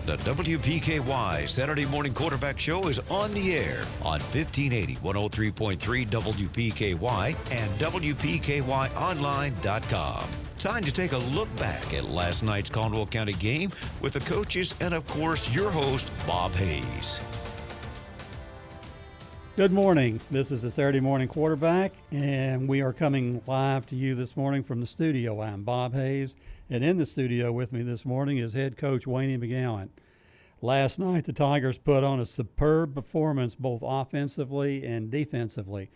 The WPKY Saturday Morning Quarterback Show is on the air on 1580 103.3 WPKY and WPKYonline.com. Time to take a look back at last night's Caldwell County game with the coaches and, of course, your host, Bob Hayes. Good morning. This is the Saturday Morning Quarterback, and we are coming live to you this morning from the studio. I'm Bob Hayes, and in the studio with me this morning is head coach Wayne McGowan. Last night, the Tigers put on a superb performance both offensively and defensively.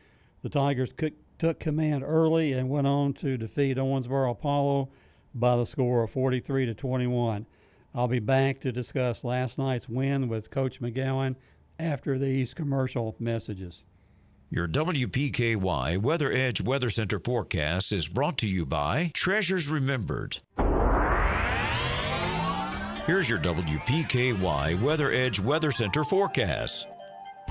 The Tigers took command early and went on to defeat Owensboro Apollo by the score of 43-21. I'll be back to discuss last night's win with Coach McGowan after these commercial messages. Your WPKY Weather Edge Weather Center forecast is brought to you by Treasures Remembered. Here's your WPKY Weather Edge Weather Center forecast.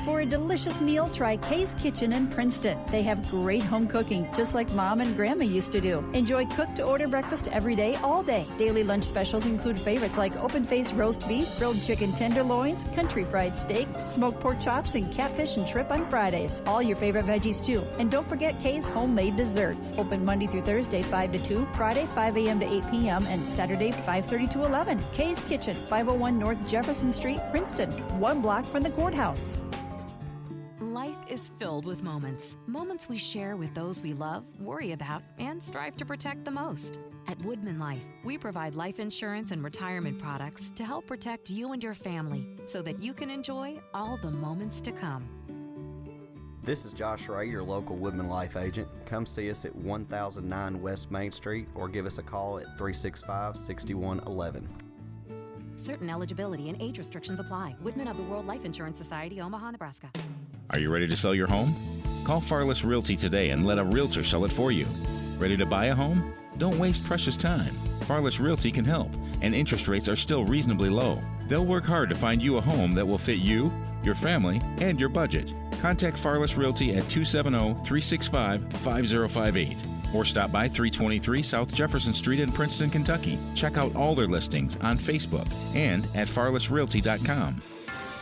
For a delicious meal, try Kay's Kitchen in Princeton. They have great home cooking, just like Mom and Grandma used to do. Enjoy cook-to-order breakfast every day, all day. Daily lunch specials include favorites like open-faced roast beef, grilled chicken tenderloins, country fried steak, smoked pork chops, and catfish and shrimp on Fridays. All your favorite veggies, too. And don't forget Kay's homemade desserts. Open Monday through Thursday, 5 to 2, Friday, 5 a.m. to 8 p.m., and Saturday, 5:30 to 11. Kay's Kitchen, 501 North Jefferson Street, Princeton, 1 block from the courthouse. Life is filled with moments we share with those we love, worry about, and strive to protect the most. At Woodman Life, we provide life insurance and retirement products to help protect you and your family so that you can enjoy all the moments to come. This is Josh Ray, your local Woodman Life agent. Come see us at 1009 West Main Street or give us a call at 365-6111. Certain eligibility and age restrictions apply. Woodman of the World Life Insurance Society, Omaha, Nebraska. Are you ready to sell your home? Call Farless Realty today and let a realtor sell it for you. Ready to buy a home? Don't waste precious time. Farless Realty can help, and interest rates are still reasonably low. They'll work hard to find you a home that will fit you, your family, and your budget. Contact Farless Realty at 270-365-5058 or stop by 323 South Jefferson Street in Princeton, Kentucky. Check out all their listings on Facebook and at farlessrealty.com.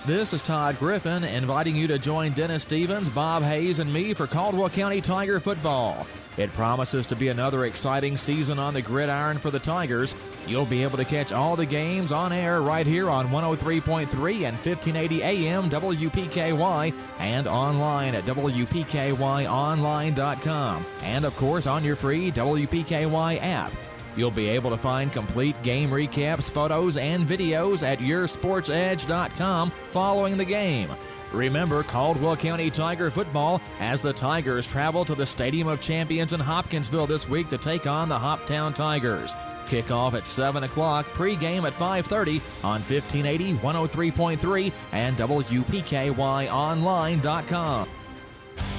This is Todd Griffin inviting you to join Dennis Stevens, Bob Hayes, and me for Caldwell County Tiger football. It promises to be another exciting season on the gridiron for the Tigers. You'll be able to catch all the games on air right here on 103.3 and 1580 AM WPKY and online at WPKYonline.com and, of course, on your free WPKY app. You'll be able to find complete game recaps, photos, and videos at yoursportsedge.com following the game. Remember Caldwell County Tiger football as the Tigers travel to the Stadium of Champions in Hopkinsville this week to take on the Hoptown Tigers. Kickoff at 7 o'clock, pregame at 5:30 on 1580, 103.3, and WPKYonline.com.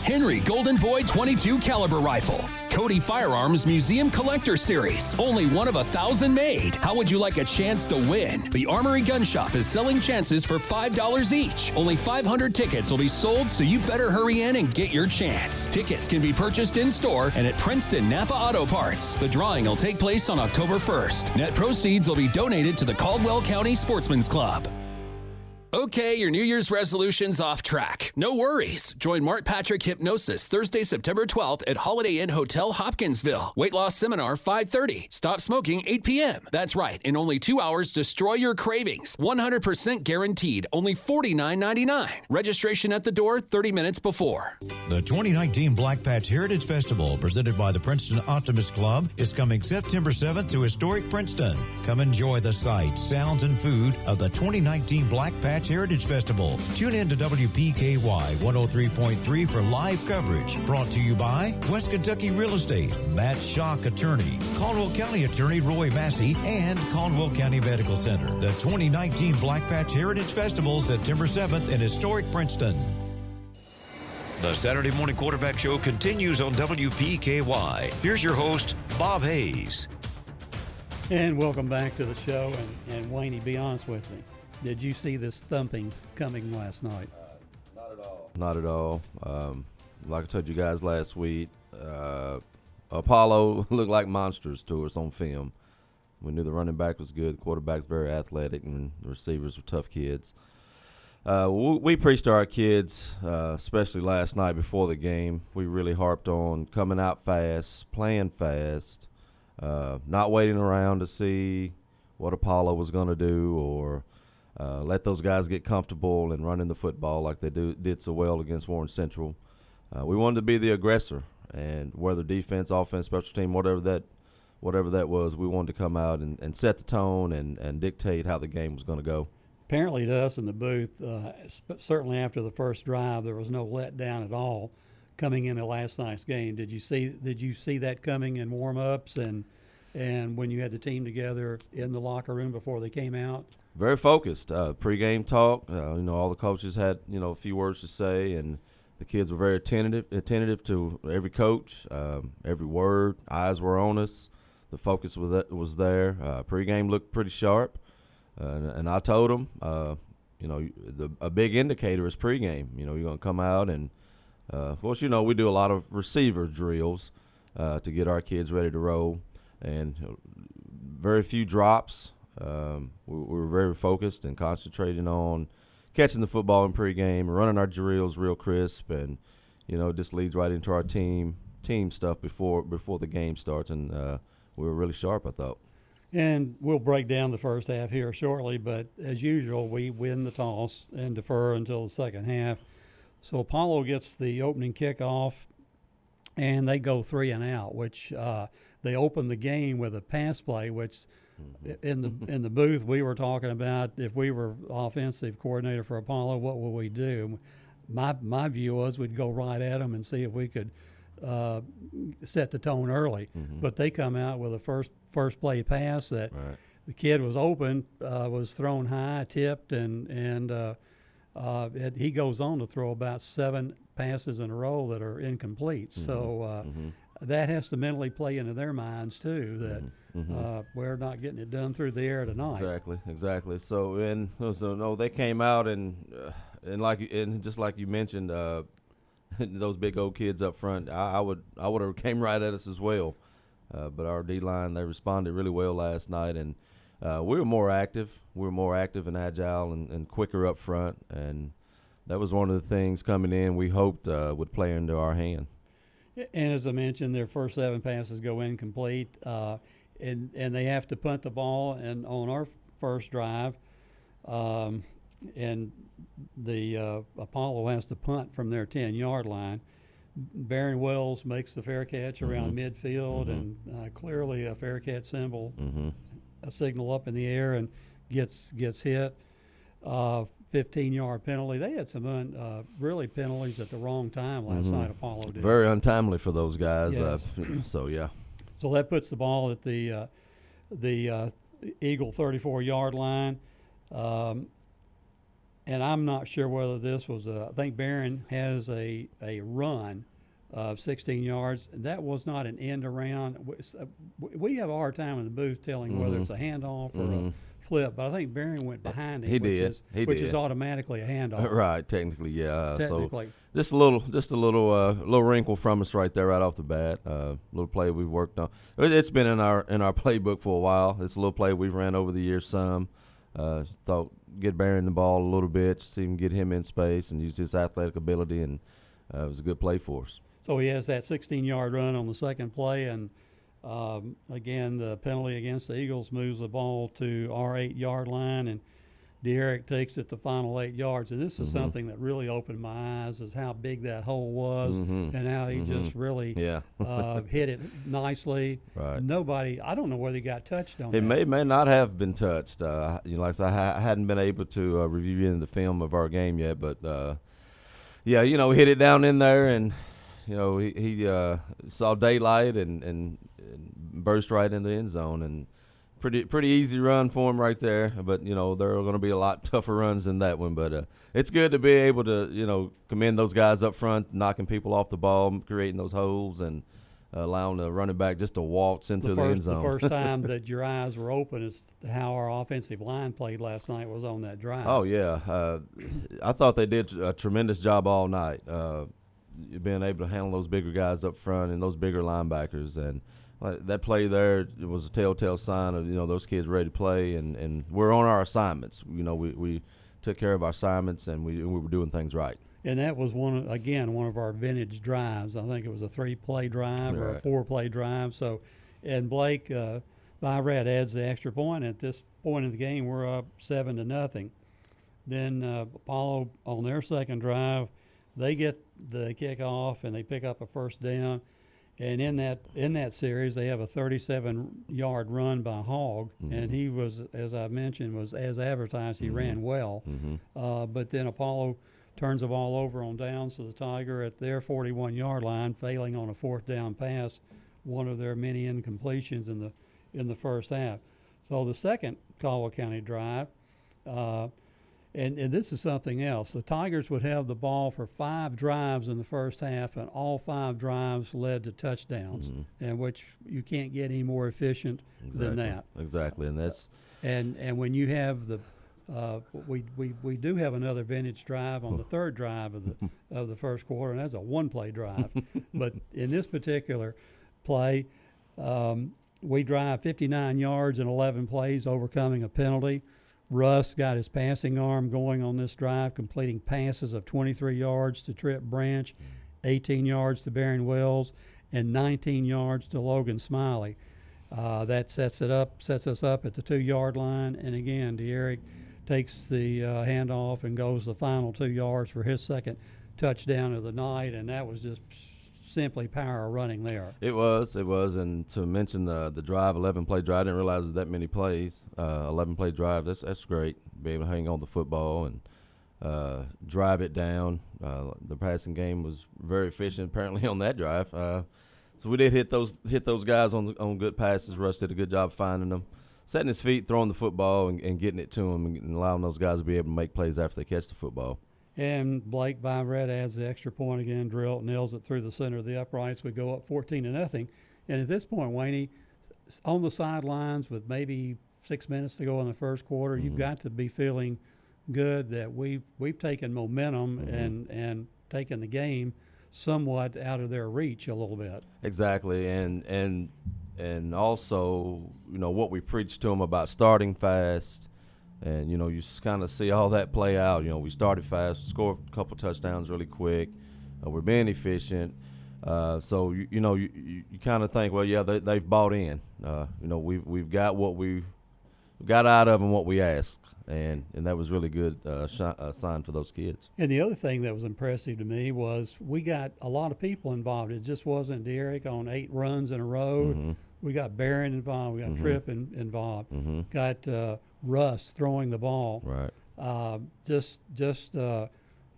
Henry Golden Boy 22 caliber rifle. Cody Firearms Museum Collector Series. Only one of 1,000 made. How would you like a chance to win? The Armory Gun Shop is selling chances for $5 each. Only 500 tickets will be sold, so you better hurry in and get your chance. Tickets can be purchased in-store and at Princeton Napa Auto Parts. The drawing will take place on October 1st. Net proceeds will be donated to the Caldwell County Sportsman's Club. Okay, your New Year's resolution's off track. No worries. Join Mart Patrick Hypnosis Thursday, September 12th at Holiday Inn Hotel, Hopkinsville. Weight loss seminar, 5:30. Stop smoking, 8 p.m. That's right. In only 2 hours, destroy your cravings. 100% guaranteed. Only $49.99. Registration at the door 30 minutes before. The 2019 Black Patch Heritage Festival, presented by the Princeton Optimist Club, is coming September 7th to historic Princeton. Come enjoy the sights, sounds, and food of the 2019 Black Patch Heritage Festival. Tune in to WPKY 103.3 for live coverage. Brought to you by West Kentucky Real Estate, Matt Schock Attorney, Caldwell County Attorney Roy Massey, and Caldwell County Medical Center. The 2019 Black Patch Heritage Festival, September 7th in historic Princeton. The Saturday Morning Quarterback Show continues on WPKY. Here's your host, Bob Hayes. And welcome back to the show. And Wayne, be honest with me. Did you see this thumping coming last night? Not at all. Not at all. Like I told you guys last week, Apollo looked like monsters to us on film. We knew the running back was good, the quarterback's very athletic, and the receivers were tough kids. We preached to our kids, especially last night before the game. We really harped on coming out fast, playing fast, not waiting around to see what Apollo was going to do or let those guys get comfortable and running the football like they did so well against Warren Central. We wanted to be the aggressor, and whether defense, offense, special team, whatever that was, we wanted to come out and set the tone and dictate how the game was going to go. Apparently to us in the booth, certainly after the first drive, there was no letdown at all coming into last night's game. Did you see that coming in warm-ups and when you had the team together in the locker room before they came out? Very focused. Pre-game talk, all the coaches had, a few words to say, and the kids were very attentive to every coach, every word. Eyes were on us. The focus was there. Pre-game looked pretty sharp. And I told them, a big indicator is pregame. You're going to come out and, of course, we do a lot of receiver drills to get our kids ready to roll, and very few drops. We were very focused and concentrating on catching the football in pregame, running our drills real crisp, and this leads right into our team stuff before the game starts, and we were really sharp, I thought. And we'll break down the first half here shortly, but as usual, we win the toss and defer until the second half. So Apollo gets the opening kickoff, and they go 3 and out, which they open the game with a pass play, which in the booth we were talking about, if we were offensive coordinator for Apollo, what would we do? My view was we'd go right at them and see if we could set the tone early. But they come out with a first play pass that the kid was open, was thrown high, tipped, and he goes on to throw about 7 passes in a row that are incomplete. So that has to mentally play into their minds too, that we're not getting it done through the air tonight. Exactly. So they came out and just like you mentioned, those big old kids up front, I would have came right at us as well. But our D-line, they responded really well last night, and we were more active. We were more active and agile and quicker up front, and that was one of the things coming in we hoped would play into our hand. And as I mentioned, their first 7 passes go incomplete, and they have to punt the ball. And on our first drive, and the Apollo has to punt from their 10-yard line. Baron Wells makes the fair catch around midfield, and clearly a fair catch symbol, a signal up in the air, and gets hit. 15-yard penalty. They had some really penalties at the wrong time last night. Apollo did. Very untimely for those guys. Yes. So that puts the ball at the Eagle 34-yard line. And I'm not sure whether this was I think Barron has a run of 16 yards. That was not an end around. We have a hard time in the booth telling whether it's a handoff or a flip, but I think Barron went behind him, which is automatically a handoff. Right, technically, yeah. Technically. So just a little wrinkle from us right there, right off the bat. Little play we've worked on. It's been in our playbook for a while. It's a little play we've ran over the years some. Thought get Barron the ball a little bit, see him get him in space and use his athletic ability, and it was a good play for us. So he has that 16-yard run on the second play, and again, the penalty against the Eagles moves the ball to our 8-yard line, and Derek takes it the final 8 yards. And this is something that really opened my eyes, is how big that hole was and how he just really hit it nicely. Right. I don't know whether he got touched on it. It may not have been touched. Like I said, I hadn't been able to review any of the film of our game yet, but hit it down in there, and he saw daylight and burst right in the end zone, and pretty easy run for him right there. But there are going to be a lot tougher runs than that one. But it's good to be able to commend those guys up front, knocking people off the ball, creating those holes, and allowing the running back just to waltz into the end zone. The first time that your eyes were open is how our offensive line played last night was on that drive. Oh yeah, I thought they did a tremendous job all night. Being able to handle those bigger guys up front and those bigger linebackers, and that play there, it was a telltale sign of, those kids ready to play, and we're on our assignments. We took care of our assignments, and we were doing things right. And that was one of our vintage drives. I think it was a 3-play drive or a 4-play drive. So, and Blake Virad adds the extra point. At this point in the game, we're up 7-0. Then Apollo on their second drive, they get the kickoff and they pick up a first down. And in that series, they have a 37-yard run by Hogg, and he was, as I mentioned, was as advertised. He ran well, but then Apollo turns the ball over on downs to the Tiger at their 41-yard line, failing on a fourth down pass, one of their many incompletions in the first half. So the second Caldwell County drive, and this is something else. The Tigers would have the ball for 5 drives in the first half, and all 5 drives led to touchdowns, and which you can't get any more efficient than that. Exactly, and that's and when you have the we do have another vintage drive on the third drive of the first quarter, and that's a 1-play drive. But in this particular play, we drive 59 yards in 11 plays, overcoming a penalty. Russ got his passing arm going on this drive, completing passes of 23 yards to Trip Branch, 18 yards to Barron Wells, and 19 yards to Logan Smiley. That sets us up at the 2-yard line, and again, De'Eric takes the handoff and goes the final 2 yards for his second touchdown of the night, and that was just simply power running there. It was, and to mention the drive, 11-play drive, I didn't realize there's that many plays. 11-play drive, that's great. Be able to hang on the football and drive it down. The passing game was very efficient, apparently, on that drive. So we did hit those guys on good passes. Russ did a good job finding them, setting his feet, throwing the football, and getting it to them, and allowing those guys to be able to make plays after they catch the football. And Blake Virad adds the extra point again, nails it through the center of the uprights. We go up 14-0. And at this point, Wayne, on the sidelines with maybe 6 minutes to go in the first quarter, you've got to be feeling good that we've taken momentum and taken the game somewhat out of their reach a little bit. Exactly, and also, what we preached to them about starting fast. And, you kind of see all that play out. We started fast, scored a couple touchdowns really quick. We're being efficient. So, you kind of think, well, yeah, they've bought in. We've got what we got out of them, what we asked. And that was really good sign for those kids. And the other thing that was impressive to me was we got a lot of people involved. It just wasn't De'Eric on 8 runs in a row. We got Barron involved. We got Tripp involved. Got Russ throwing the ball. Right. Just the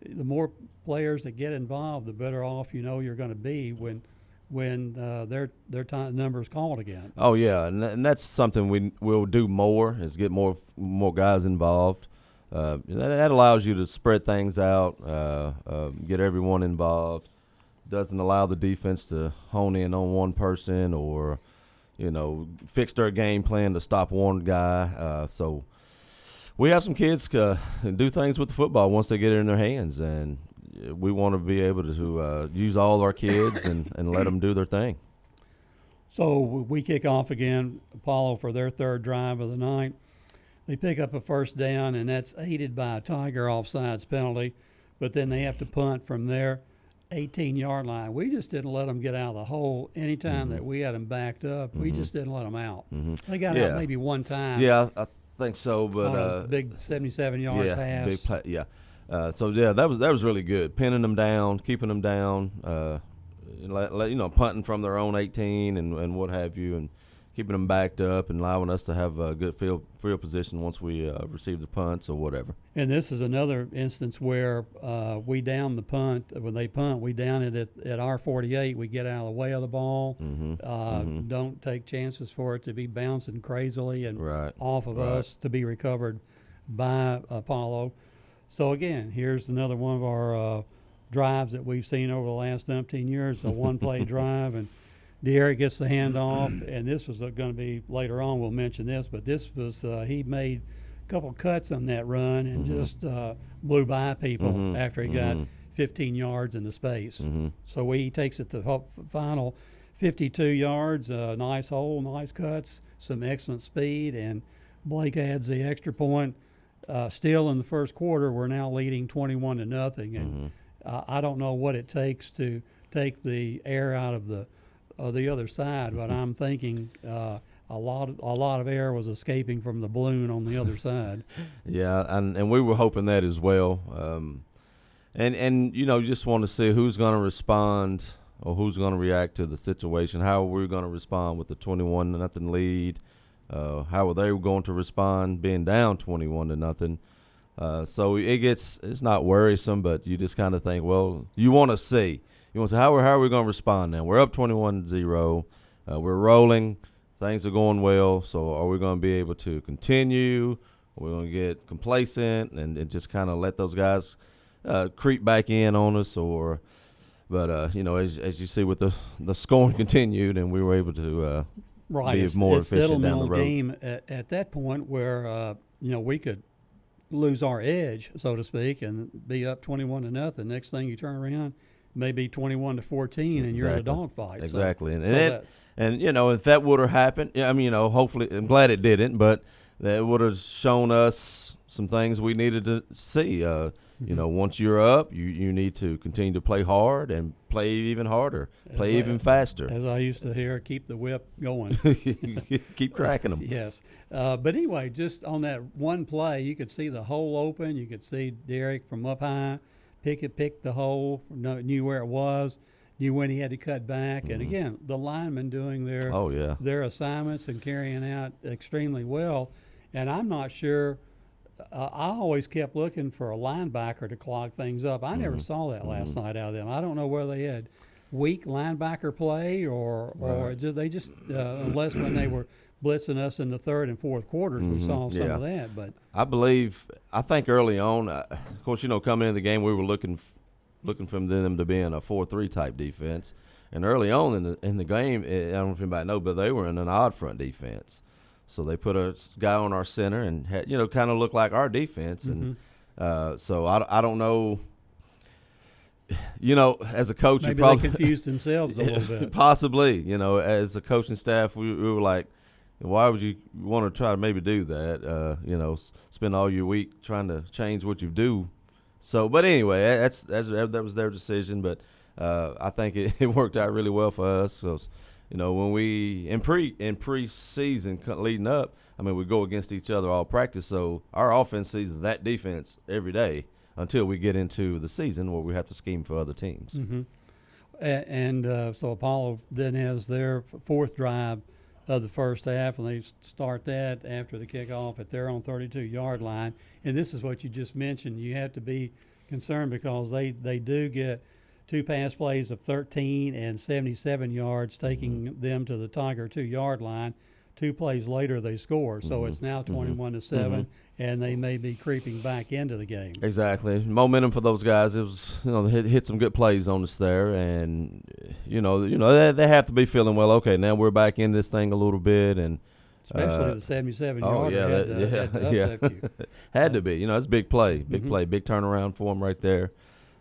more players that get involved, the better off you're going to be when their time number is called again. Oh yeah, and that's something we'll do more, is get more guys involved. That allows you to spread things out, get everyone involved. Doesn't allow the defense to hone in on one person or fix their game plan to stop one guy. So we have some kids do things with the football once they get it in their hands, and we want to be able to use all our kids and let them do their thing. So we kick off again, Apollo, for their third drive of the night. They pick up a first down, and that's aided by a Tiger offsides penalty, but then they have to punt from their 18-yard line. We just didn't let them get out of the hole. Anytime that we had them backed up, we just didn't let them out. They got out maybe one time. Yeah, I think so. But a big 77-yard pass. So that was really good. Pinning them down, keeping them down, punting from their own 18 and what have you, and keeping them backed up and allowing us to have a good field position once we receive the punts or whatever. And this is another instance where we down the punt. When they punt, we down it at our 48. We get out of the way of the ball. Don't take chances for it to be bouncing crazily and off of us to be recovered by Apollo. So, again, here's another one of our drives that we've seen over the last 17 years, a 1-play drive. And De'Eric gets the handoff, and this was going to be later on, we'll mention this, but this was he made a couple cuts on that run and just blew by people after he got 15 yards in the space. So he takes it the final 52 yards, nice hole, nice cuts, some excellent speed, and Blake adds the extra point. Still in the first quarter, we're now leading 21-0, and I don't know what it takes to take the air out of the other side, but I'm thinking a lot of air was escaping from the balloon on the other side. Yeah, and we were hoping that as well. And you just want to see who's going to respond or who's going to react to the situation. How are we going to respond with the 21-0 lead? How are they going to respond being down 21-0? So it's not worrisome, but you just kind of think, well, you want to see. You want to say, how are we going to respond now? We're up 21-0. We're rolling. Things are going well. So are we going to be able to continue? Are we going to get complacent and just kind of let those guys creep back in on us? But as you see, with the scoring continued, and we were able to right. be more it's efficient down the road. Game at that point where we could lose our edge, so to speak, and be up 21-0. Next thing you turn around, maybe 21-14, and you're in a dogfight. Exactly, So, and if that would have happened, hopefully, I'm glad it didn't, but that would have shown us some things we needed to see. Once you're up, you need to continue to play hard and play even harder, play even faster. As I used to hear, keep the whip going. Keep cracking them. Yes. But anyway, just on that one play, you could see the hole open. You could see Derek from up high pick the hole, knew where it was, knew when he had to cut back. And again, the linemen doing their assignments and carrying out extremely well. And I'm not sure. I always kept looking for a linebacker to clog things up. I never saw that last night out of them. I don't know whether they had weak linebacker play or they just unless when they were blitzing us in the third and fourth quarters, we saw some of that. But I think early on, of course, coming into the game, we were looking for them to be in a 4-3 type defense. And early on in the game, I don't know if anybody knows, but they were in an odd front defense. So they put a guy on our center and had, kind of looked like our defense. And so I don't know. As a coach, maybe you probably they confused themselves a little bit. Possibly, as a coaching staff, we were like, why would you want to try to maybe do that? Spend all your week trying to change what you do. So, but anyway, that was their decision. But I think it worked out really well for us. So, when we in pre-season leading up, we go against each other all practice. So our offense sees that defense every day until we get into the season where we have to scheme for other teams. And so Apollo then has their fourth drive of the first half, and they start that after the kickoff at their own 32-yard line. And this is what you just mentioned. You have to be concerned because they do get two pass plays of 13 and 77 yards, taking them to the Tiger 2-yard line. 2 plays later, they score. So it's now 21-7, and they may be creeping back into the game. Exactly. Momentum for those guys. It was, they hit some good plays on us there, and they have to be feeling well. Okay, now we're back in this thing a little bit, and especially the 77-yarder had to be. It's a big play, big turnaround for them right there.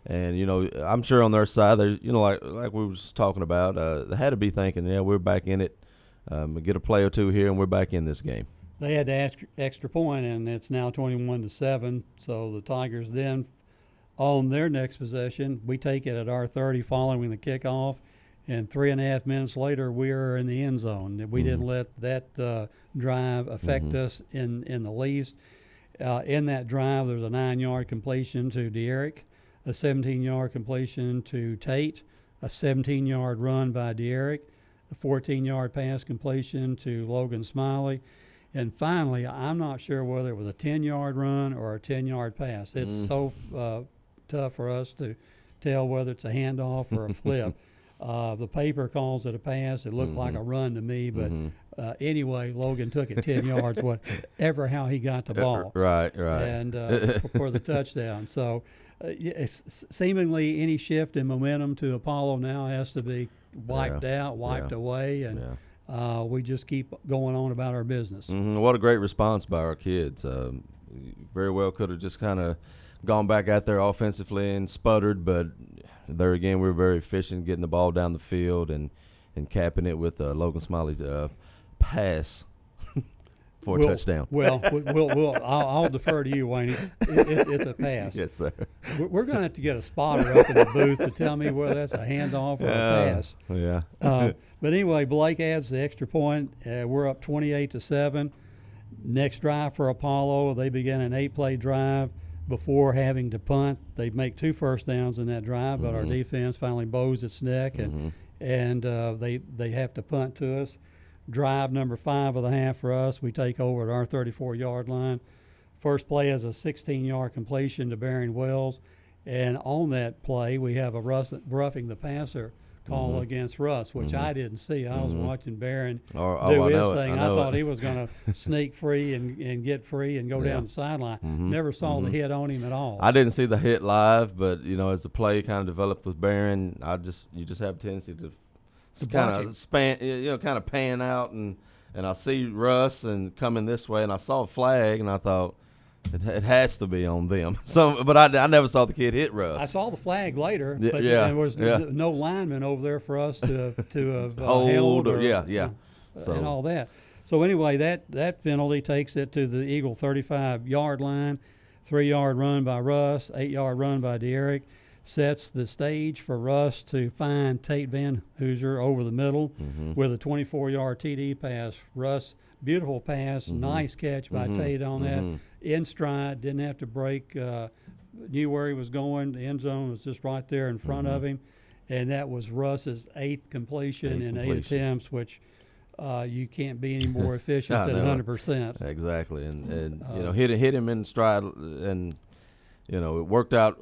And I'm sure on their side, they like we was talking about, they had to be thinking, we're back in it. Get a play or two here, and we're back in this game. They had to ask extra point, and it's now 21-7. So the Tigers then on their next possession, we take it at our 30 following the kickoff, and 3.5 minutes later, we are in the end zone. We didn't let that drive affect us in the least. In that drive, there's a 9-yard completion to De'Eric, a 17-yard completion to Tate, a 17-yard run by De'Eric, a 14-yard pass completion to Logan Smiley, and finally, I'm not sure whether it was a 10-yard run or a 10-yard pass. It's so tough for us to tell whether it's a handoff or a flip. The paper calls it a pass. It looked like a run to me, but anyway, Logan took it 10 yards, whatever how he got the ball. Right. And for the touchdown. So seemingly any shift in momentum to Apollo now has to be wiped away, and we just keep going on about our business. What a great response by our kids. Very well could have just kind of gone back out there offensively and sputtered, but there again, we were very efficient getting the ball down the field and capping it with Logan Smiley's pass for a touchdown. Well, I'll defer to you, Wayne. It's a pass. Yes, sir. We're going to have to get a spotter up in the booth to tell me whether that's a handoff or a pass. Yeah. But anyway, Blake adds the extra point. We're up 28-7. Next drive for Apollo, they begin an 8-play drive before having to punt. They make 2 first downs in that drive, but our defense finally bows its neck, and they have to punt to us. Drive number 5 of the half for us. We take over at our 34-yard line. First play is a 16-yard completion to Barron Wells, and on that play we have a roughing the passer call against Russ, which I didn't see. I was watching Barron do his thing. I thought he was going to sneak free and get free and go down the sideline. Never saw the hit on him at all. I didn't see the hit live, but as the play kind of developed with Barron, you just have a tendency to kind of kind of pan out, and I see Russ and coming this way, and I saw a flag, and I thought it has to be on them. But I never saw the kid hit Russ. I saw the flag later, but there was no lineman over there for us to have held or and all that. So anyway, that penalty takes it to the Eagle 35-yard line. 3-yard run by Russ, 8-yard run by Derek. Sets the stage for Russ to find Tate Van Hooser over the middle with a 24-yard TD pass. Russ, beautiful pass, nice catch by Tate on that. In stride, didn't have to break, knew where he was going. The end zone was just right there in front of him. And that was Russ's 8th completion in 8 attempts, which you can't be any more efficient than 100%. Exactly. And hit him in stride, and it worked out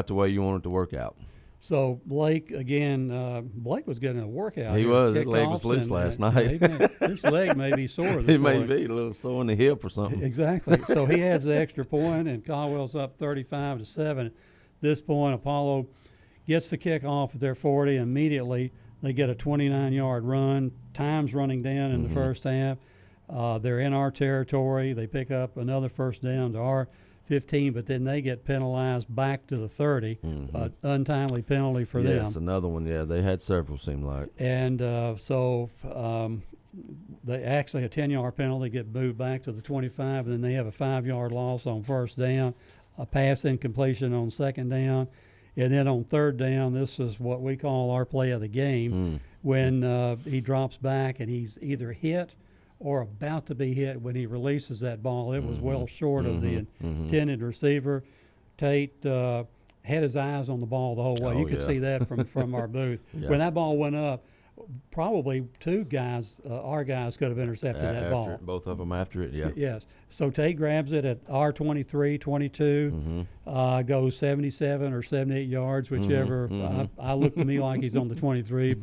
the way you wanted it to work out. So Blake, again, Blake was getting a workout. He was. His leg was loose last night. His leg may be sore this It morning. may be a little sore in the hip or something. Exactly. So he has the extra point, and Caldwell's up 35-7. At this point, Apollo gets the kickoff at their 40. Immediately, they get a 29-yard run. Time's running down in the first half. They're in our territory. They pick up another first down to our 15, but then they get penalized back to the 30. Untimely penalty for them. Yes, another one. Yeah, they had several, seemed like. And so they actually a 10-yard penalty, get moved back to the 25, and then they have a 5-yard loss on first down, a pass incompletion on second down, and then on third down, this is what we call our play of the game, when he drops back and he's either hit or about to be hit when he releases that ball. It was well short of the intended receiver. Tate had his eyes on the ball the whole way. You could see that from our booth. When that ball went up, probably 2 guys, our guys, could have intercepted that ball. Both of them after it, yeah. Yes. So Tate grabs it at our 23, 22, goes 77 or 78 yards, whichever. I looked to me like he's on the 23,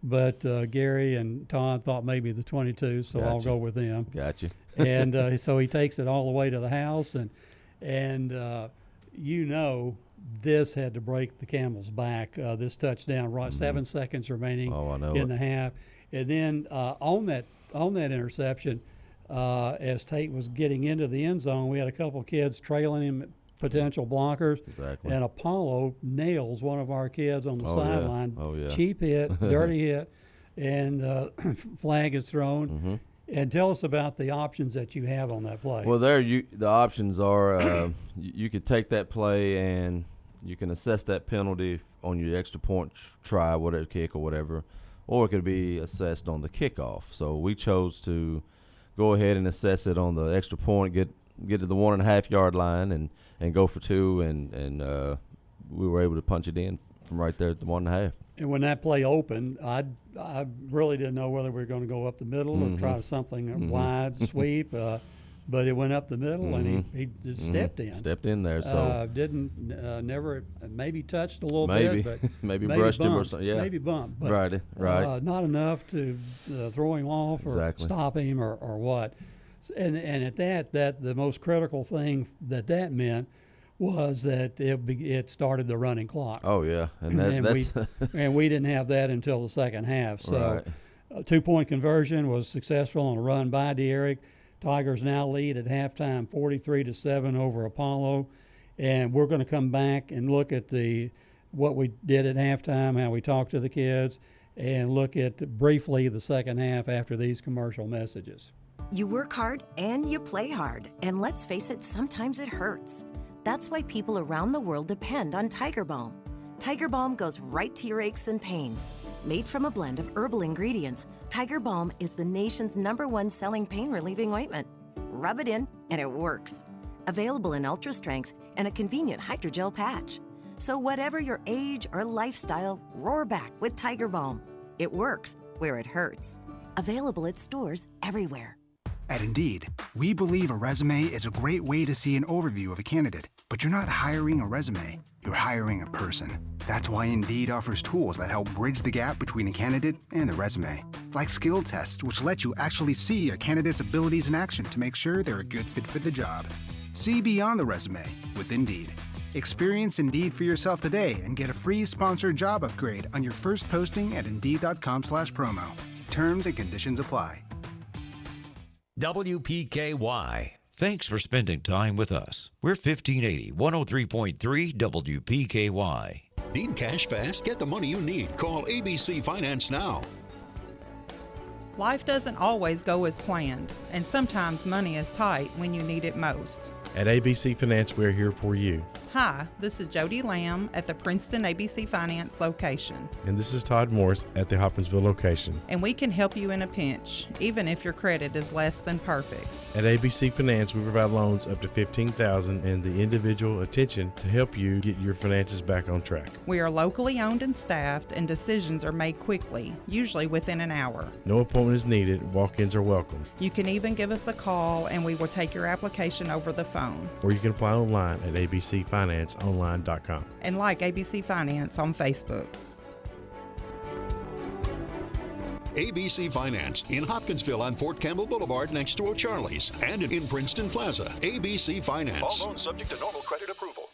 but Gary and Todd thought maybe the 22, so I'll go with them. Gotcha. And so he takes it all the way to the house, and this had to break the camel's back, this touchdown, right? 7 seconds remaining in the half. And then on that interception, as Tate was getting into the end zone, we had a couple kids trailing him, potential blockers. Exactly. And Apollo nails one of our kids on the sideline. Yeah. Oh, yeah. Cheap hit, dirty hit, and flag is thrown. And tell us about the options that you have on that play. Well, the options are you could take that play and you can assess that penalty on your extra point try, whatever, kick or whatever, or it could be assessed on the kickoff. So we chose to go ahead and assess it on the extra point, get to the 1.5 yard line and go for 2, and we were able to punch it in from right there at the 1.5. And when that play opened, I really didn't know whether we were going to go up the middle or try something wide sweep, but it went up the middle and he just stepped in. Stepped in there, so never maybe touched a little bit, but maybe brushed him or something. Yeah, maybe bumped, but right. Not enough to throw him off or stop him or what. And at that the most critical thing that meant was that it started the running clock. Oh yeah, and we didn't have that until the second half. So a 2-point conversion was successful on a run by Derek. Tigers now lead at halftime 43-7 over Apollo, and we're going to come back and look at what we did at halftime, how we talked to the kids, and look at briefly the second half after these commercial messages. You work hard and you play hard, and let's face it, sometimes it hurts. That's why people around the world depend on Tiger Balm. Tiger Balm goes right to your aches and pains. Made from a blend of herbal ingredients, Tiger Balm is the nation's #1 selling pain-relieving ointment. Rub it in, and it works. Available in ultra strength and a convenient hydrogel patch. So whatever your age or lifestyle, roar back with Tiger Balm. It works where it hurts. Available at stores everywhere. At Indeed, we believe a resume is a great way to see an overview of a candidate, but you're not hiring a resume, you're hiring a person. That's why Indeed offers tools that help bridge the gap between a candidate and the resume, like skill tests, which let you actually see a candidate's abilities in action to make sure they're a good fit for the job. See beyond the resume with Indeed. Experience Indeed for yourself today and get a free sponsored job upgrade on your first posting at Indeed.com/promo. Terms and conditions apply. WPKY. Thanks for spending time with us. We're 1580 103.3 WPKY. Need cash fast? Get the money you need. Call ABC Finance now. Life doesn't always go as planned, and sometimes money is tight when you need it most. At ABC Finance, we're here for you. Hi, this is Jody Lamb at the Princeton ABC Finance location. And this is Todd Morris at the Hopkinsville location. And we can help you in a pinch, even if your credit is less than perfect. At ABC Finance, we provide loans up to $15,000 and the individual attention to help you get your finances back on track. We are locally owned and staffed, and decisions are made quickly, usually within an hour. No appointment is needed. Walk-ins are welcome. You can even give us a call, and we will take your application over the phone. Or you can apply online at abcfinanceonline.com. And like ABC Finance on Facebook. ABC Finance in Hopkinsville on Fort Campbell Boulevard next to O'Charlie's and in Princeton Plaza. ABC Finance. All loans subject to normal credit approval.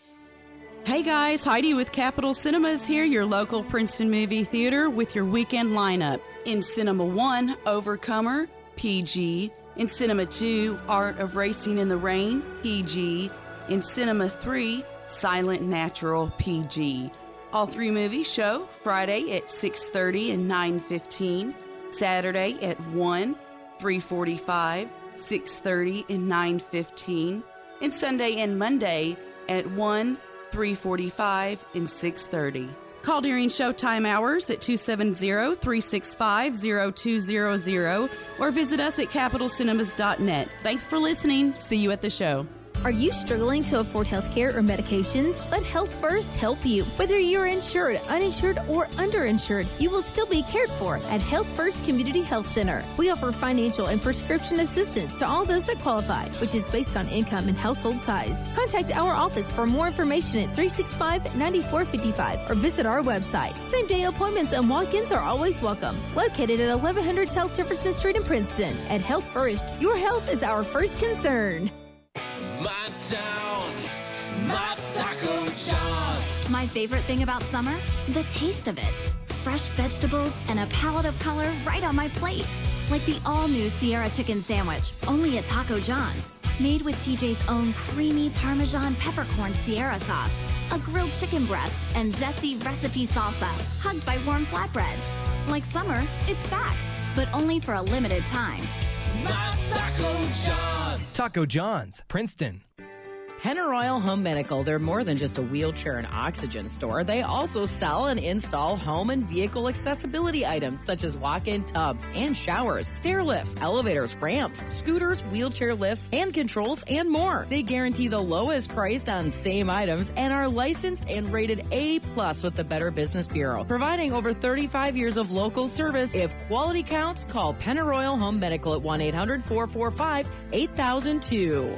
Hey guys, Heidi with Capitol Cinemas here, your local Princeton movie theater with your weekend lineup. In Cinema 1, Overcomer, PG. In Cinema 2, Art of Racing in the Rain, PG. In Cinema 3, Silent Natural, PG. All three movies show Friday at 6:30 and 9:15, Saturday at 1, 3:45, 6:30 and 9:15, and Sunday and Monday at 1, 3:45 and 6:30. Call during showtime hours at 270-365-0200 or visit us at capitalcinemas.net. Thanks for listening. See you at the show. Are you struggling to afford health care or medications? Let Health First help you. Whether you're insured, uninsured, or underinsured, you will still be cared for at Health First Community Health Center. We offer financial and prescription assistance to all those that qualify, which is based on income and household size. Contact our office for more information at 365-9455 or visit our website. Same-day appointments and walk-ins are always welcome. Located at 1100 South Jefferson Street in Princeton. At Health First, your health is our first concern. My town, my Taco John's. My favorite thing about summer? The taste of it. Fresh vegetables and a palette of color right on my plate. Like the all-new Sierra Chicken Sandwich, only at Taco John's. Made with TJ's own creamy Parmesan peppercorn Sierra sauce, a grilled chicken breast, and zesty recipe salsa, hugged by warm flatbread. Like summer, it's back, but only for a limited time. My Taco John's. Taco John's, Princeton. Pennaroyal Home Medical, they're more than just a wheelchair and oxygen store. They also sell and install home and vehicle accessibility items such as walk-in tubs and showers, stair lifts, elevators, ramps, scooters, wheelchair lifts, hand controls, and more. They guarantee the lowest price on same items and are licensed and rated A+ with the Better Business Bureau, providing over 35 years of local service. If quality counts, call Pennaroyal Home Medical at 1-800-445-8002.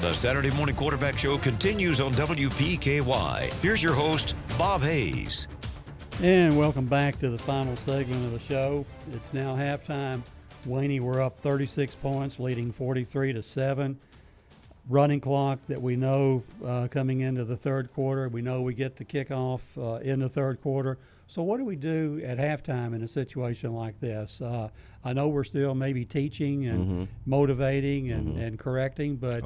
The Saturday Morning Quarterback Show continues on WPKY. Here's your host, Bob Hayes. And welcome back to the final segment of the show. It's now halftime. Wayne, we're up 36 points, leading 43-7. Running clock that we know coming into the third quarter. We know we get the kickoff in the third quarter. So what do we do at halftime in a situation like this? I know we're still maybe teaching and motivating and correcting, but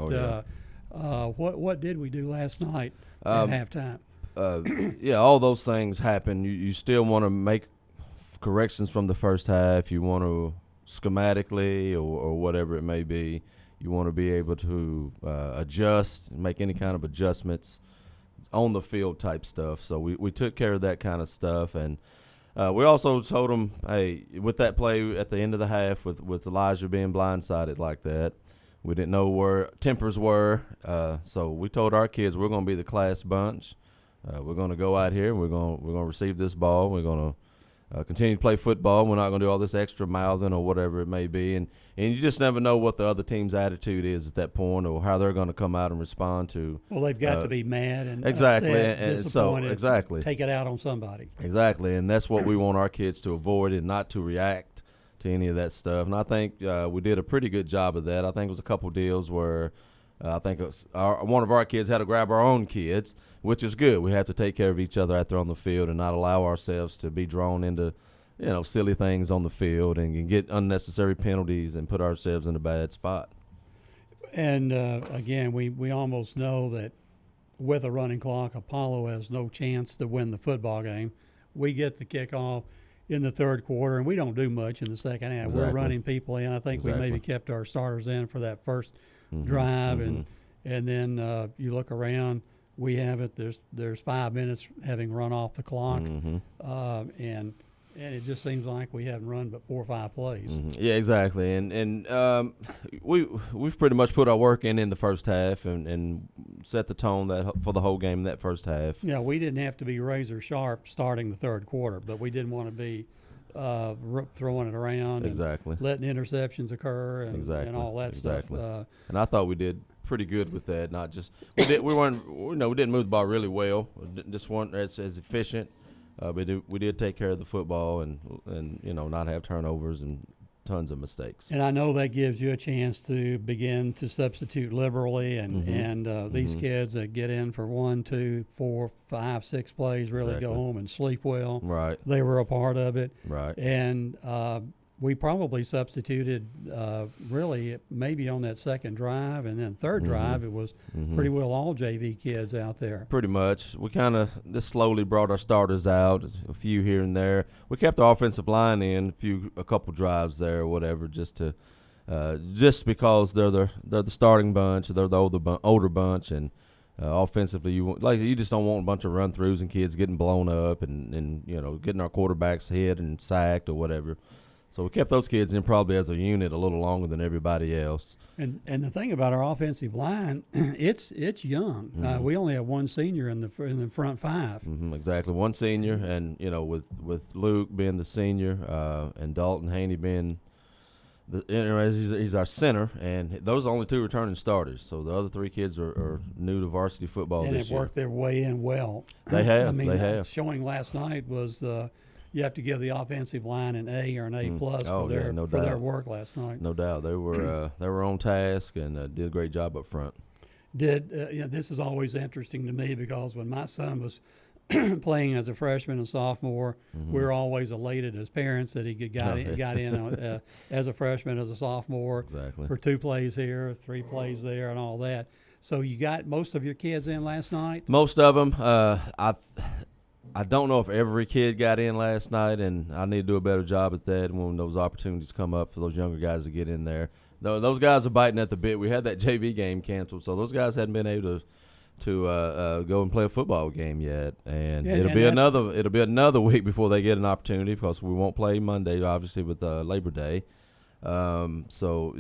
what did we do last night at halftime? all those things happen. You still want to make corrections from the first half. You want to schematically or whatever it may be. You want to be able to adjust, make any kind of adjustments on the field type stuff. So we took care of that kind of stuff, and we also told them, hey, with that play at the end of the half with Elijah being blindsided like that, we didn't know where tempers were. So we told our kids we're going to be the class bunch. We're going to go out here and we're going to receive this ball. We're going to continue to play football. We're not going to do all this extra mouthing or whatever it may be. And you just never know what the other team's attitude is at that point or how they're going to come out and respond to. Well, they've got to be mad and exactly, upset, and disappointed, so exactly take it out on somebody. Exactly, and that's what we want our kids to avoid and not to react to any of that stuff. And I think we did a pretty good job of that. I think it was a couple deals where I think one of our kids had to grab our own kids, which is good. We have to take care of each other out there on the field and not allow ourselves to be drawn into, silly things on the field and get unnecessary penalties and put ourselves in a bad spot. And, again, we almost know that with a running clock, Apollo has no chance to win the football game. We get the kickoff in the third quarter, and we don't do much in the second half. Exactly. We're running people in. I think we maybe kept our starters in for that first drive, and then you look around, we have it. There's 5 minutes having run off the clock, and it just seems like we haven't run but 4 or 5 plays. Yeah, exactly. And we've pretty much put our work in the first half and set the tone for the whole game in that first half. Yeah, we didn't have to be razor sharp starting the third quarter, but we didn't want to be throwing it around, exactly, and letting interceptions occur, and all that stuff. And I thought we did pretty good with that. Not just we didn't move the ball really well. Just weren't as efficient. We did take care of the football and not have turnovers and tons of mistakes. And I know that gives you a chance to begin to substitute liberally, and these kids that get in for 1, 2, 4, 5, 6 plays really go home and sleep well. Right. They were a part of it. Right. And we probably substituted really maybe on that second drive, and then third drive it was pretty well all JV kids out there. Pretty much. We kind of just slowly brought our starters out, a few here and there. We kept the offensive line in a couple drives there or whatever, just because they're the starting bunch, they're the older bunch, and offensively you just don't want a bunch of run throughs and kids getting blown up and getting our quarterbacks hit and sacked or whatever. So we kept those kids in probably as a unit a little longer than everybody else. And the thing about our offensive line, it's young. We only have one senior in the front 5. Exactly, one senior, and with Luke being the senior and Dalton Haney being he's our center, and those are only 2 returning starters. So the other 3 kids are new to varsity football and this year. And worked their way in well. They have. I mean, they have. Showing last night was you have to give the offensive line an A or an A plus for their work last night. No doubt, they were on task and did a great job up front. This is always interesting to me because when my son was playing as a freshman and sophomore, we were always elated as parents that he got in as a freshman, as a sophomore, for 2 plays here, 3 plays there, and all that. So you got most of your kids in last night? Most of them. I don't know if every kid got in last night, and I need to do a better job at that when those opportunities come up for those younger guys to get in there. Those guys are biting at the bit. We had that JV game canceled, so those guys hadn't been able to go and play a football game yet, and it'll be another week before they get an opportunity because we won't play Monday, obviously, with Labor Day. So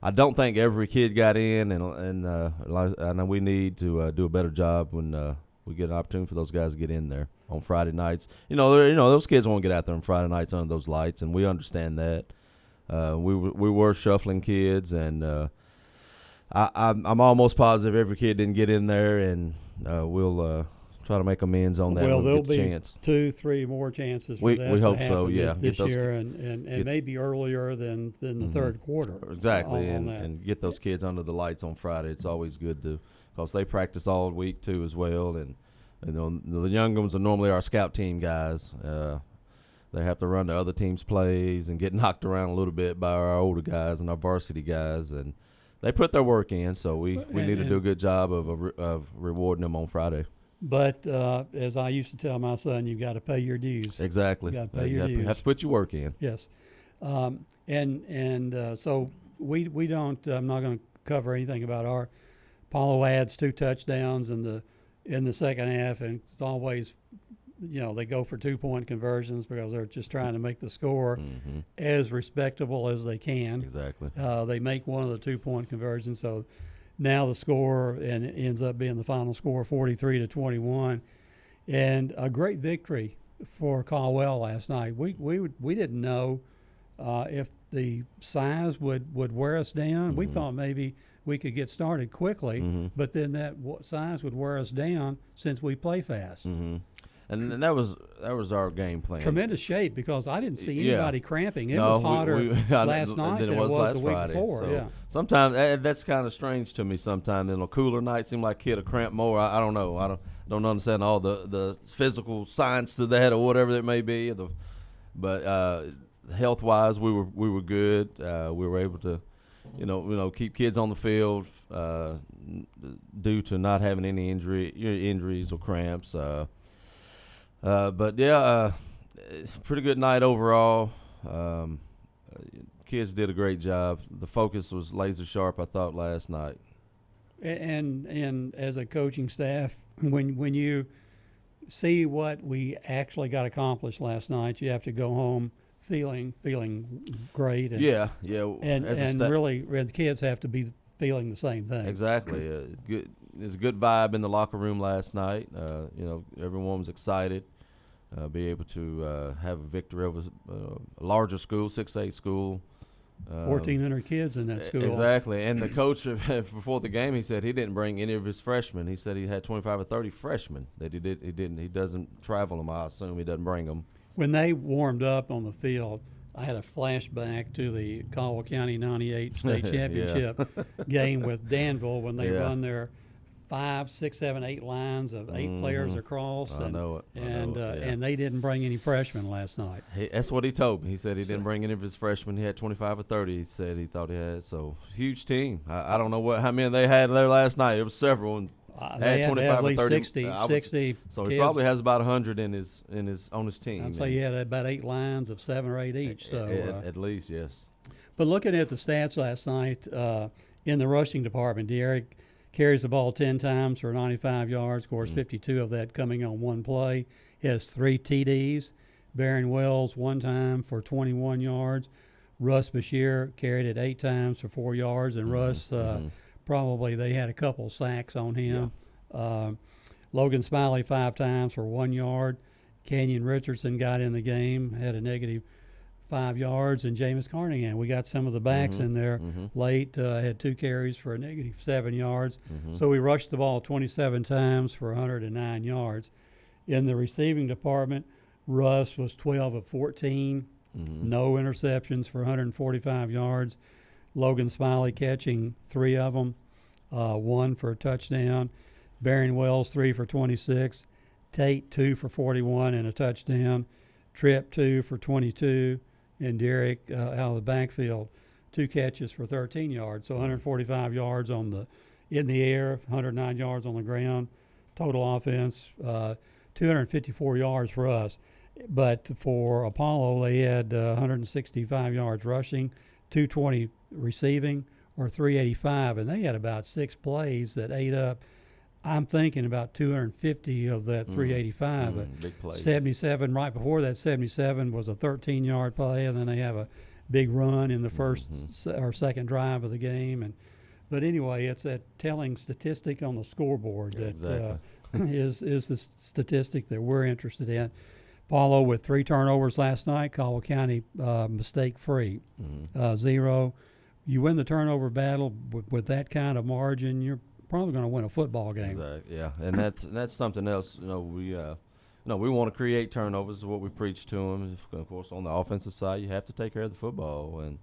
I don't think every kid got in, and I know we need to do a better job when we get an opportunity for those guys to get in there on Friday nights. Those kids won't get out there on Friday nights under those lights, and we understand that. We were shuffling kids, and I'm almost positive every kid didn't get in there, and we'll try to make amends on that. Well, there'll be chance. 2-3 more chances for that we to hope happen so. Yeah, this year, and maybe earlier than the third quarter. Exactly, and get those kids under the lights on Friday. It's always good to. Because they practice all week too as well, and the young ones are normally our scout team guys. They have to run the other team's plays and get knocked around a little bit by our older guys and our varsity guys, and they put their work in. So we need to do a good job of rewarding them on Friday. But as I used to tell my son, you've got to pay your dues. Exactly. You got to pay your dues. You have to put your work in. Yes. So we don't. I'm not going to cover anything about our. Apollo adds 2 touchdowns in the second half, and it's always, they go for 2-point conversions because they're just trying to make the score as respectable as they can. Exactly. They make one of the 2-point conversions, so now the score and it ends up being the final score 43-21, and a great victory for Caldwell last night. We didn't know if the size would wear us down. We thought maybe we could get started quickly, but then that size would wear us down since we play fast. And that was our game plan. Tremendous shape because I didn't see anybody cramping. It was hotter last night than it was last the week Friday, before. So sometimes that's kind of strange to me. Sometimes in a cooler night, seemed like kid a cramp more. I don't know. I don't understand all the physical science to that or whatever it may be. But health wise, we were good. We were able to, keep kids on the field due to not having any injuries or cramps. But pretty good night overall. Kids did a great job. The focus was laser sharp, I thought, last night. And as a coaching staff, when you see what we actually got accomplished last night, you have to go home feeling great. And, and really, the kids have to be feeling the same thing. Exactly. There's a good vibe in the locker room last night. Everyone was excited. Be able to have a victory over a larger school, 6A school. 1,400 kids in that school. Exactly. And the coach, before the game, he said he didn't bring any of his freshmen. He said he had 25 or 30 freshmen that he didn't. He doesn't travel them. I assume he doesn't bring them. When they warmed up on the field, I had a flashback to the Caldwell County 98 state championship game with Danville when they run their 5, 6, 7, 8 lines of 8 players across. I know it. And they didn't bring any freshmen last night. That's what he told me. He said he didn't bring any of his freshmen. He had 25 or 30. He said he thought he had. So huge team. I don't know how many they had there last night. It was several. And they had 25 at least or 30. 60 so kids. He probably has about 100 on his team. I'd say he had about 8 lines of 7 or 8 each. So at least, yes. But looking at the stats last night in the rushing department, Derek carries the ball 10 times for 95 yards, scores 52 of that coming on one play. He has 3 TDs. Barron Wells 1 time for 21 yards. Russ Bashir carried it 8 times for 4 yards, and Russ probably they had a couple sacks on him. Yeah. Logan Smiley 5 times for 1 yard. Kenyon Richardson got in the game, had a negative 5 yards, and Jameis Carnahan. We got some of the backs in there late, had 2 carries for a negative 7 yards. So we rushed the ball 27 times for 109 yards. In the receiving department, Russ was 12 of 14, no interceptions for 145 yards. Logan Smiley catching 3 of them, 1 for a touchdown. Barron Wells 3 for 26. Tate 2 for 41 and a touchdown. Tripp 2 for 22. And Derek out of the backfield, 2 catches for 13 yards. So 145 yards in the air, 109 yards on the ground. Total offense, 254 yards for us. But for Apollo, they had 165 yards rushing, 220 receiving, or 385. And they had about 6 plays that ate up, I'm thinking, about 250 of that 385. Big plays. 77, right before that 77 was a 13-yard play, and then they have a big run in the first or second drive of the game. But anyway, it's that telling statistic on the scoreboard that is the statistic that we're interested in. Paulo with 3 turnovers last night. Caldwell County mistake-free, 0. You win the turnover battle with that kind of margin, you're probably going to win a football game. Exactly. Yeah, and that's something else. We want to create turnovers. Is what we preach to them. Of course, on the offensive side, you have to take care of the football, and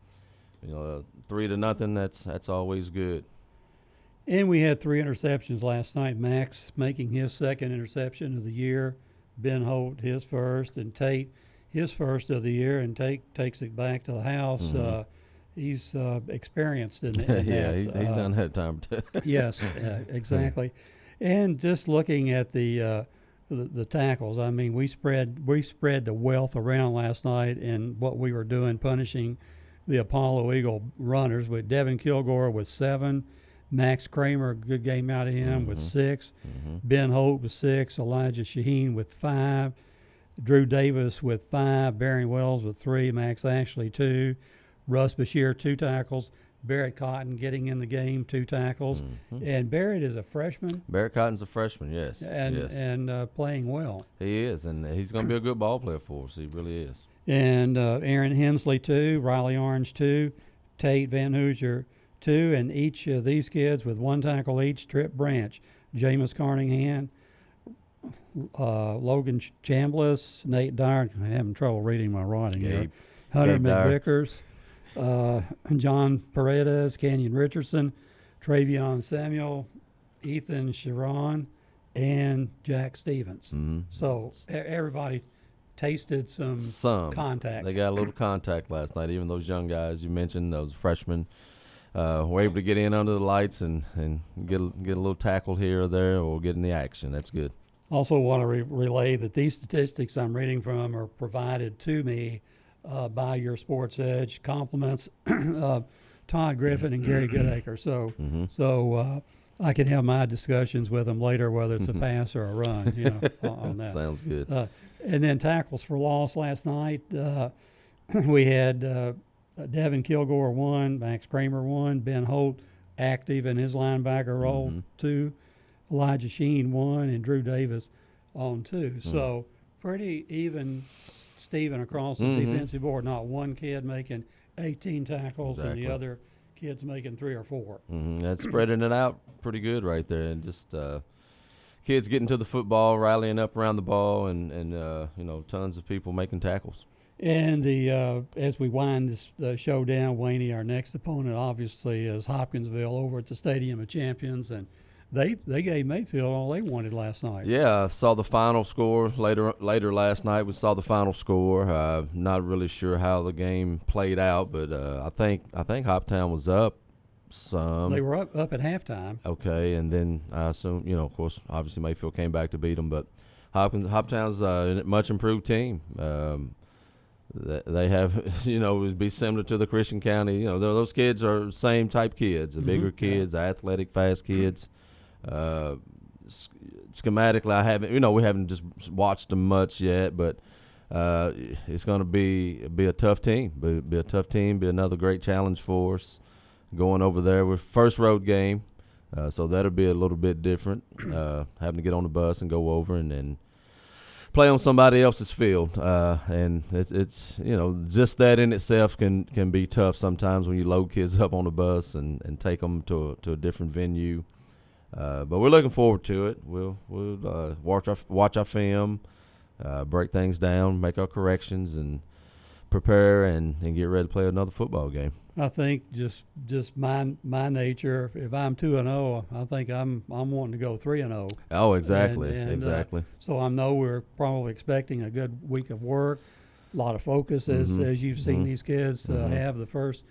3-0. That's always good. And we had 3 interceptions last night. Max making his 2nd interception of the year. Ben Holt his first, and Tate his first of the year. And Tate takes it back to the house. He's experienced in that. He's done that time. Yes, exactly. And just looking at the tackles, I mean, we spread the wealth around last night in what we were doing, punishing the Apollo Eagle runners. With Devin Kilgore with 7, Max Kramer, good game out of him, with 6, Ben Holt with 6, Elijah Shaheen with 5, Drew Davis with 5, Barry Wells with 3, Max Ashley 2, Russ Bashir 2 tackles, Barrett Cotton getting in the game, 2 tackles, and Barrett is a freshman. Barrett Cotton's a freshman, yes, and playing well. He is, and he's going to be a good ball player for us. He really is. And Aaron Hensley 2, Riley Orange 2, Tate Van Hoosier 2, and each of these kids with 1 tackle each. Trip Branch, Jameis Carnahan, Logan Chambliss, Nate Dyer. I'm having trouble reading my writing here. Hunter McVickers. John Paredes, Kenyon Richardson, Travion Samuel, Ethan Sharon, and Jack Stevens. So everybody tasted some contact. They got a little contact last night. Even those young guys you mentioned, those freshmen, were able to get in under the lights and get a little tackle here or there, or get in the action. That's good. Also want to relay that these statistics I'm reading from are provided to me by your Sports Edge. Compliments of Todd Griffin and Gary Goodacre. So I can have my discussions with them later, whether it's a pass or a run, on that. Sounds good. And then tackles for loss last night. We had Devin Kilgore 1, Max Kramer 1, Ben Holt active in his linebacker role 2, Elijah Sheen 1, and Drew Davis on 2. So pretty even Steven across the defensive board. Not one kid making 18 tackles and the other kids making 3 or 4. That's spreading it out pretty good right there, and just kids getting to the football, rallying up around the ball, and tons of people making tackles. And as we wind this show down, Wayne, our next opponent obviously is Hopkinsville over at the Stadium of Champions, and they gave Mayfield all they wanted last night. Yeah, I saw the final score later last night. We saw the final score. Not really sure how the game played out, but I think Hoptown was up some. They were up at halftime. Okay, and then I assume, of course, obviously Mayfield came back to beat them, but Hoptown's a much improved team. They have, it would be similar to the Christian County. Those kids are the same type kids, the bigger kids, the athletic, fast kids. Schematically, we haven't just watched them much yet, but it's going to be a tough team. Be a tough team. Be another great challenge for us going over there. With first road game, so that'll be a little bit different. Having to get on the bus and go over and then play on somebody else's field, and it's just that in itself can be tough sometimes when you load kids up on the bus and take them to a different venue. But we're looking forward to it. We'll watch our film, break things down, make our corrections, and prepare and get ready to play another football game. I think just my nature. If I'm 2-0, I think I'm wanting to go 3-0. Oh, exactly, and exactly. So I know we're probably expecting a good week of work, a lot of focus as you've seen these kids have the first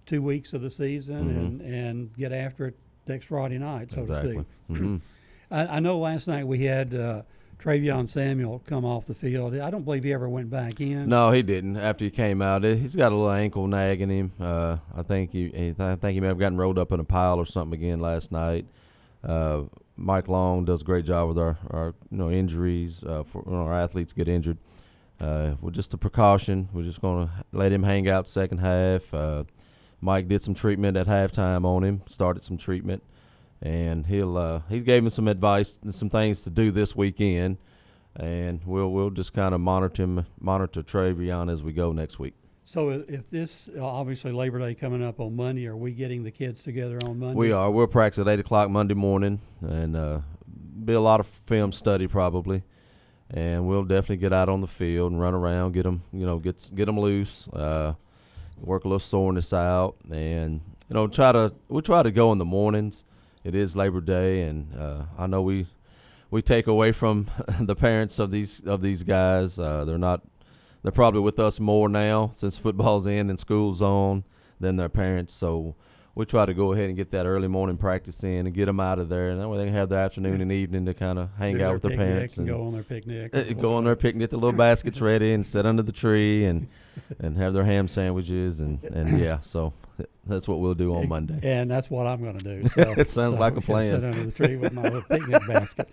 2 weeks of the season and get after it next Friday night, so to speak. I know last night we had Travion Samuel come off the field. I don't believe he ever went back in. No, he didn't. After he came out, he's got a little ankle nagging him. I think he may have gotten rolled up in a pile or something again last night. Mike Long does a great job with our injuries for our athletes get injured. With just a precaution, we're just going to let him hang out second half. Mike did some treatment at halftime on him, started some treatment, and he gave him some advice and some things to do this weekend, and we'll just kind of monitor Travion as we go next week. So if this obviously Labor Day coming up on Monday, are we getting the kids together on Monday? We are. We'll practice at 8:00 Monday morning, and be a lot of film study probably, and we'll definitely get out on the field and run around, get them loose. Work a little soreness out, and we'll try to go in the mornings. It is Labor Day, and I know we take away from the parents of these guys. They're probably with us more now since football's in and school's on than their parents. So we try to go ahead and get that early morning practice in and get them out of there, and that way they can have their afternoon and evening to kind of hang out with their parents and go on their picnic. Go on their picnic, get the little baskets ready, and sit under the tree and have their ham sandwiches and yeah. So that's what we'll do on Monday. And that's what I'm going to do. So, it sounds like a plan. Sit under the tree with my little picnic basket.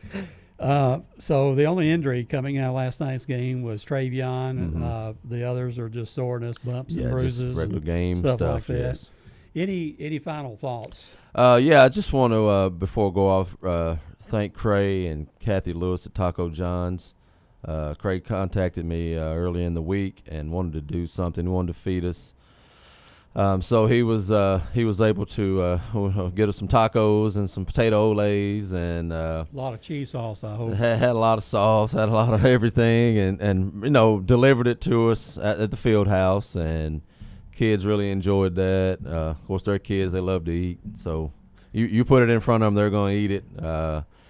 So the only injury coming out of last night's game was Travion. The others are just soreness, bumps, and bruises, just regular game stuff like that. Yes. Any final thoughts? Yeah, I just want to before I go off thank Cray and Kathy Lewis at Taco John's. Craig contacted me early in the week and wanted to do something. He wanted to feed us. So he was able to get us some tacos and some potato olays and a lot of cheese sauce. I hope had a lot of sauce, had a lot of everything, and delivered it to us at the field house, and kids really enjoyed that. Of course, they're kids; they love to eat. So you put it in front of them, they're going to eat it.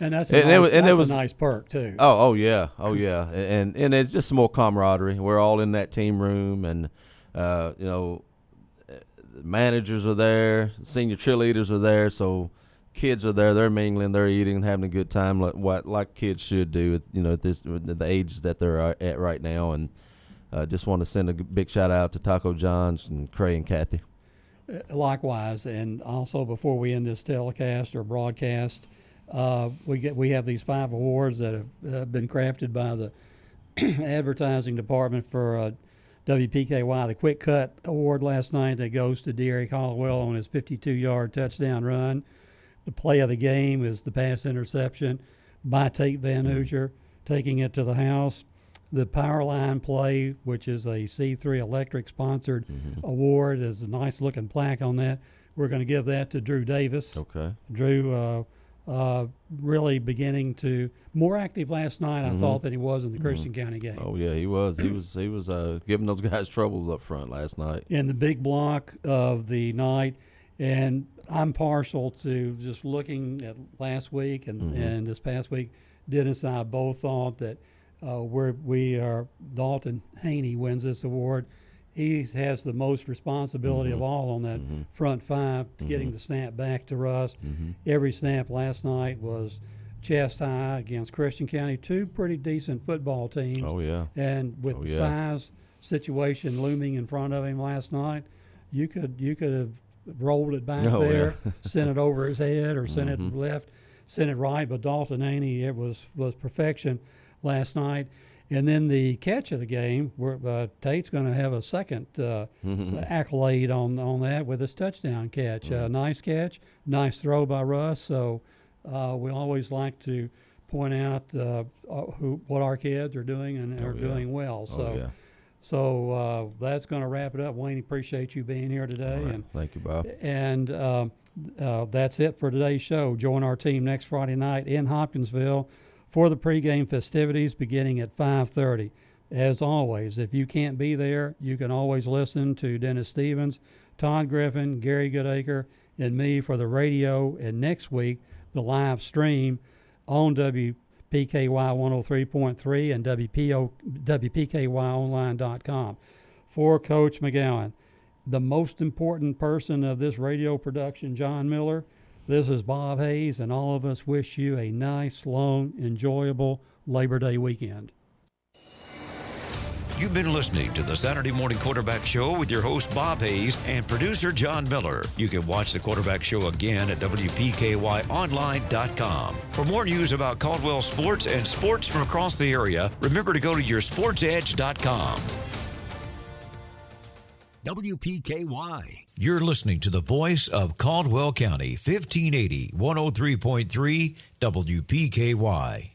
And that's a nice perk too. Oh yeah, and it's just more camaraderie. We're all in that team room, and managers are there, senior cheerleaders are there, so kids are there. They're mingling, they're eating, having a good time, like kids should do. At the age that they're at right now, and just want to send a big shout out to Taco John's and Cray and Kathy. Likewise, and also before we end this telecast or broadcast, we have these 5 awards that have been crafted by the advertising department for WPKY. The Quick Cut Award last night that goes to Derek Hollowell on his 52-yard touchdown run. The play of the game is the pass interception by Tate Van Hoosier, taking it to the house. The power line play, which is a C3 Electric sponsored award, is a nice looking plaque on that. We're going to give that to Drew Davis. Okay. Drew really beginning to more active last night, I thought, than he was in the Christian County game. Oh yeah, he was. He was giving those guys troubles up front last night. In the big block of the night, and I'm partial to just looking at last week and this past week. Dennis and I both thought that Dalton Haney wins this award. He has the most responsibility of all on that front 5 to getting the snap back to Russ. Every snap last night was chest high against Christian County, 2 pretty decent football teams. Oh, yeah. And with the size situation looming in front of him last night, you could have rolled it back there, sent it over his head, or sent it left, sent it right. But Dalton Haney, it was perfection last night. And then the catch of the game, where Tate's going to have a second accolade on that with his touchdown catch. Nice catch, nice throw by Russ. So we always like to point out what our kids are doing and are doing well. So that's going to wrap it up. Wayne, appreciate you being here today. Right. Thank you, Bob. And that's it for today's show. Join our team next Friday night in Hopkinsville for the pregame festivities beginning at 5:30. As always, if you can't be there, you can always listen to Dennis Stevens, Todd Griffin, Gary Goodacre, and me for the radio, and next week, the live stream on WPKY 103.3 and WPKYonline.com. For Coach McGowan, the most important person of this radio production, John Miller, this is Bob Hayes, and all of us wish you a nice, long, enjoyable Labor Day weekend. You've been listening to the Saturday Morning Quarterback Show with your host, Bob Hayes, and producer, John Miller. You can watch the Quarterback Show again at WPKYonline.com. For more news about Caldwell sports and sports from across the area, remember to go to yoursportsedge.com. WPKY. You're listening to the voice of Caldwell County, 1580, 103.3 WPKY.